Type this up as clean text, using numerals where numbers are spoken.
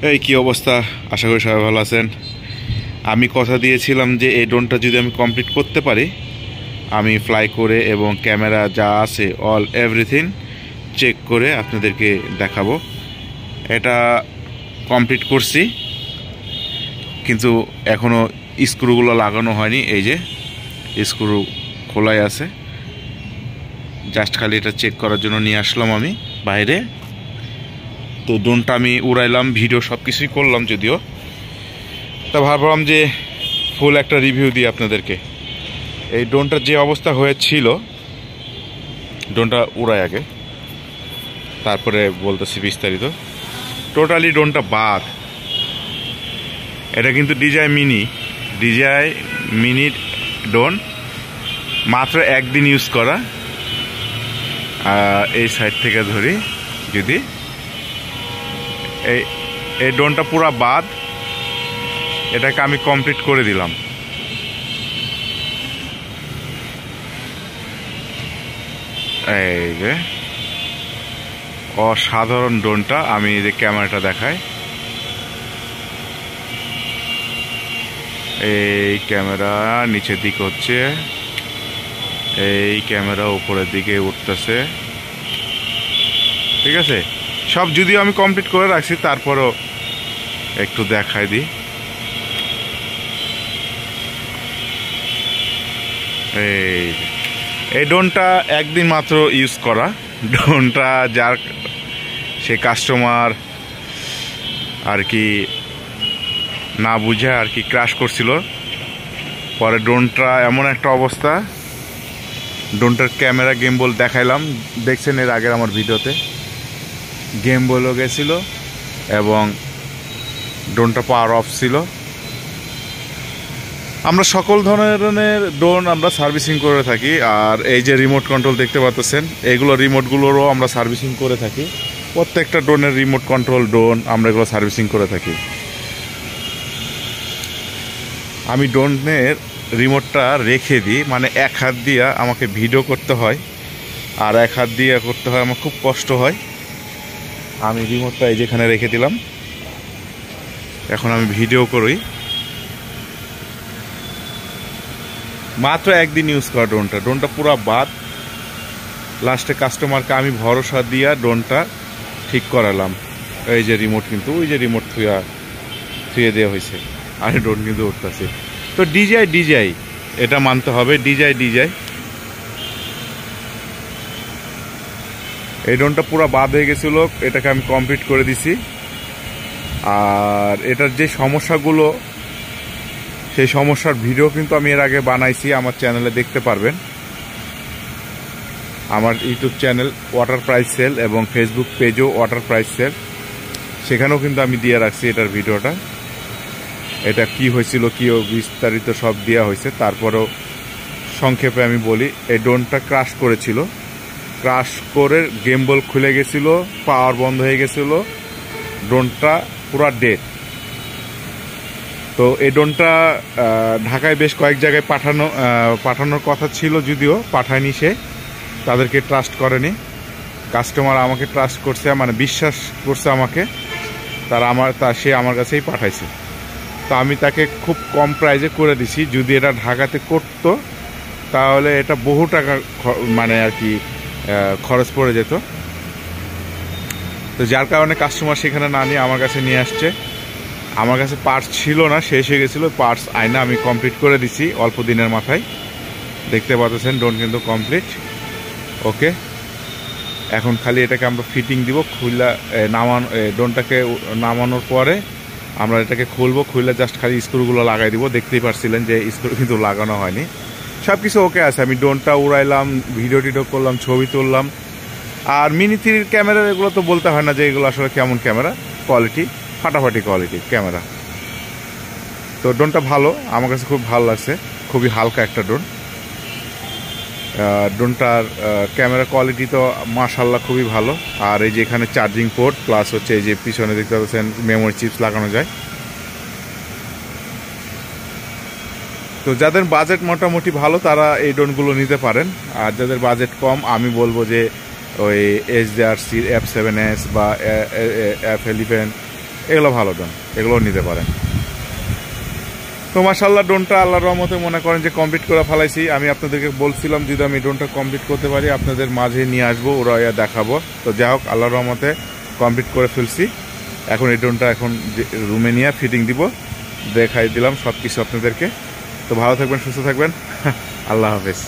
এই কি অবস্থা? আশা করি সবাই ভালো আছেন। আমি কথা দিয়েছিলাম যে এই ড্রোনটা যদি আমি কমপ্লিট করতে পারি, আমি ফ্লাই করে এবং ক্যামেরা যা আছে অল এভরিথিং চেক করে আপনাদেরকে দেখাবো। এটা কমপ্লিট করছি, কিন্তু এখনও স্ক্রুগুলো লাগানো হয়নি। এই যে স্ক্রু খোলাই আছে, জাস্ট খালি এটা চেক করার জন্য নিয়ে আসলাম আমি বাইরে। তো ড্রোনটা আমি উড়াইলাম, ভিডিও সব কিছুই করলাম যদিও। তা ভাবলাম যে ফুল একটা রিভিউ দিই আপনাদেরকে। এই ড্রোনটার যে অবস্থা হয়েছিল, ড্রোনটা উড়াই আগে, তারপরে বলতেছি বিস্তারিত। টোটালি ড্রোনটা বাদ। এটা কিন্তু DJI মিনি ড্রোন, মাত্র একদিন ইউজ করা। এই সাইড থেকে ধরি, যদি এই ড্রোনটা পুরা বাদ, এটাকে আমি কমপ্লিট করে দিলাম। এই যে অসাধারণ ড্রোনটা। আমি যে ক্যামেরাটা দেখাই, এই ক্যামেরা নিচের দিকে হচ্ছে, এই ক্যামেরা উপরের দিকে উঠতেছে। ঠিক আছে, সব যদিও আমি কমপ্লিট করে রাখছি, তারপরও একটু দেখাই দিই। এই ড্রোনটা একদিন মাত্র ইউজ করা। ড্রোনটা যার সে কাস্টমার আর কি না বুঝে আর কি ক্র্যাশ করছিল। পরে ড্রোনটা এমন একটা অবস্থা, ড্রোনটার ক্যামেরা গেমবল দেখাইলাম, দেখছেন এর আগের আমার ভিডিওতে। গেমবলও গেছিল এবং ড্রোনটা পাওয়ার অফ ছিল। আমরা সকল ধরনের ড্রোন আমরা সার্ভিসিং করে থাকি। আর এই যে রিমোট কন্ট্রোল দেখতে পাচ্ছেন, এইগুলো রিমোটগুলোরও আমরা সার্ভিসিং করে থাকি। প্রত্যেকটা ড্রোনের রিমোট কন্ট্রোল ড্রোন আমরা এগুলো সার্ভিসিং করে থাকি। আমি ড্রোনের রিমোটটা রেখে দিই, মানে এক হাত দিয়ে আমাকে ভিডিও করতে হয়, আর এক হাত দিয়ে করতে হয়, আমার খুব কষ্ট হয়। আমি রিমোটটা এই যেখানে রেখে দিলাম, এখন আমি ভিডিও করি। মাত্র একদিন ইউজ করা ড্রোনটা পুরো বাদ। লাস্টে কাস্টমারকে আমি ভরসা দিয়া ড্রোনটা ঠিক করালাম। এই যে রিমোট, কিন্তু ওই যে রিমোট থুয়ে দেওয়া হয়েছে, আর ড্রোন কিন্তু উঠতেছে। তো DJI এটা মানতে হবে, DJI। এই ড্রোনটা পুরো বাদ হয়ে গেছিলো, এটাকে আমি কমপ্লিট করে দিছি। আর এটার যে সমস্যাগুলো, সেই সমস্যার ভিডিও কিন্তু আমি এর আগে বানাইছি, আমার চ্যানেলে দেখতে পারবেন। আমার YouTube channel water price sell এবং ফেসবুক পেজও ওয়াটার প্রাইস সেল, সেখানেও কিন্তু আমি দিয়ে রাখছি এটার ভিডিওটা। এটা কি হয়েছিল, কি বিস্তারিত সব দেওয়া হয়েছে। তারপরেও সংক্ষেপে আমি বলি, এই ড্রোনটা ক্র্যাশ করেছিল। ক্র্যাশ করে গেমবল খুলে গেছিলো, পাওয়ার বন্ধ হয়ে গেছিল, ড্রোনটা পুরা ডেড। তো এই ড্রোনটা ঢাকায় বেশ কয়েক জায়গায় পাঠানোর কথা ছিল, যদিও পাঠায়নি। সে তাদেরকে ট্রাস্ট করেনি। কাস্টমার আমাকে ট্রাস্ট করছে, মানে বিশ্বাস করছে আমাকে, সে আমার কাছেই পাঠাইছে। তো আমি তাকে খুব কম প্রাইজে করে দিছি। যদি এটা ঢাকাতে করতো তাহলে এটা বহু টাকা মানে আর কি খরচ পড়ে যেত। তো যার কারণে কাস্টমার সেখানে না নিয়ে আমার কাছে নিয়ে আসছে। আমার কাছে পার্টস ছিল না, শেষ হয়ে গেছিলো। পার্টস আয়না আমি কমপ্লিট করে দিছি অল্প দিনের মাথায়। দেখতে পাচ্ছেন ড্রোন কিন্তু কমপ্লিট। ওকে, এখন খালি এটাকে আমরা ফিটিং দিব। ড্রোনটাকে নামানোর পরে আমরা এটাকে খুলবো। খুললে জাস্ট খালি স্ক্রুগুলো লাগাই দিব। দেখতেই পারছিলেন যে স্ক্রু কিন্তু লাগানো হয়নি। সব কিছু ওকে আছে। আমি ড্রোনটা উড়াইলাম, ভিডিও করলাম, ছবি তুললাম। আর মিনি 3 ক্যামেরা এগুলো তো বলতে হয় না যে এগুলো আসলে কেমন ক্যামেরা, কোয়ালিটি ফাটাফাটি কোয়ালিটির ক্যামেরা। তো ড্রোনটা ভালো, আমার কাছে খুব ভালো লাগছে। খুবই হালকা একটা ড্রোন। ড্রোনটার ক্যামেরা কোয়ালিটি তো মাশাআল্লাহ খুবই ভালো। আর এই যে এখানে চার্জিং পোর্ট, প্লাস হচ্ছে এই যে পিছনে দেখতে পাচ্ছেন মেমোরি চিপস লাগানো যায়। তো যাদের বাজেট মোটামুটি ভালো তারা এই ড্রোনগুলো নিতে পারেন। আর যাদের বাজেট কম, আমি বলবো যে ওই HDRC F7S বা F11 এগুলো ভালো ড্রোন, এগুলোও নিতে পারেন। তো মাশাআল্লাহ ড্রোনটা আল্লাহর রহমতে মনে করেন যে কমপ্লিট করে ফেলাইছি। আমি আপনাদেরকে বলছিলাম যদি আমি ড্রোনটা কমপ্লিট করতে পারি আপনাদের মাঝে নিয়ে আসবো, ওরা দেখাবো। তো যাই হোক আল্লাহর রহমতে কমপ্লিট করে ফেলছি। এখন এই ড্রোনটা এখন রুমে নিয়ে ফিটিং দিব, দেখাই দিলাম সব কিছু আপনাদেরকে। তো ভালো থাকবেন, সুস্থ থাকবেন, আল্লাহ হাফেজ।